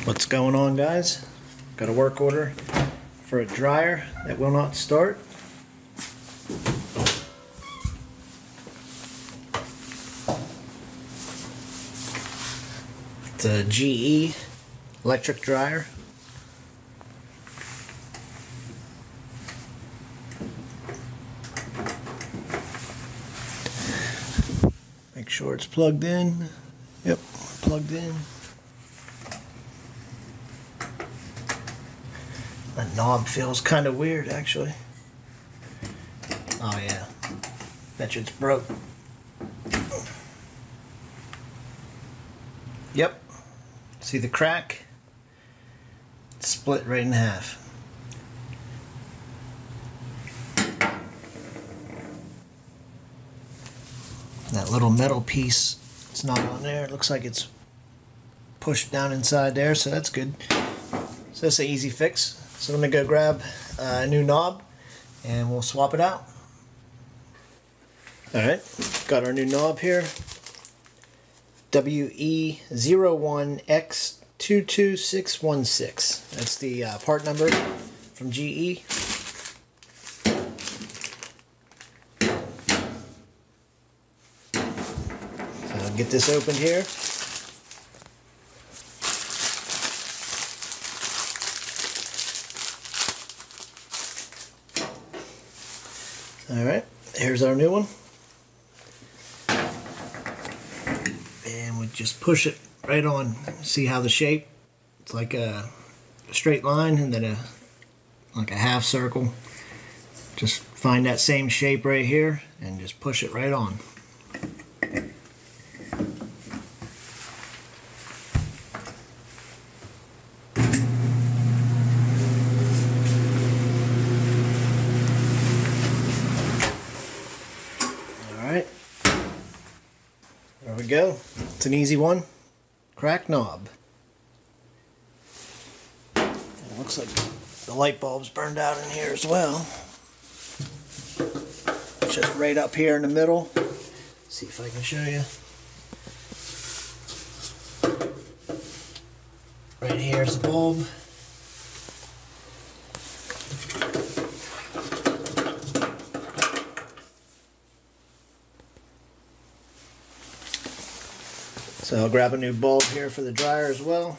What's going on, guys? Got a work order for a dryer that will not start. It's a GE electric dryer. Make sure it's plugged in. Yep, plugged in. The knob feels kind of weird, actually. Oh yeah, betcha it's broke. Yep, see the crack? It's split right in half. That little metal piece, it's not on there. It looks like it's pushed down inside there, so that's good. So that's an easy fix. So let me go grab a new knob and we'll swap it out. Alright, got our new knob here. WE01X22616. That's the part number from GE. So I'll get this opened here. Alright, here's our new one. And we just push it right on. See how the shape? It's like a straight line and then like a half circle. Just find that same shape right here and just push it right on. Alright, there we go. It's an easy one. Crack knob. It looks like the light bulb's burned out in here as well. Just right up here in the middle. See if I can show you. Right here's the bulb. So I'll grab a new bulb here for the dryer as well.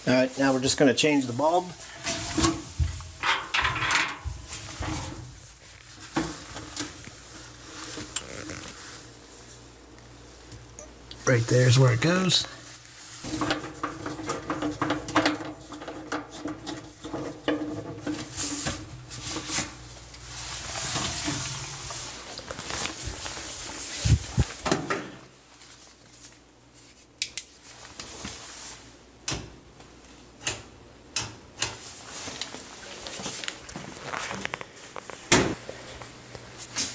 Alright, now we're just going to change the bulb. Right there's where it goes.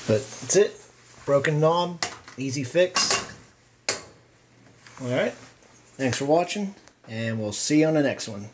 But that's it. Broken knob, easy fix. Alright, thanks for watching, and we'll see you on the next one.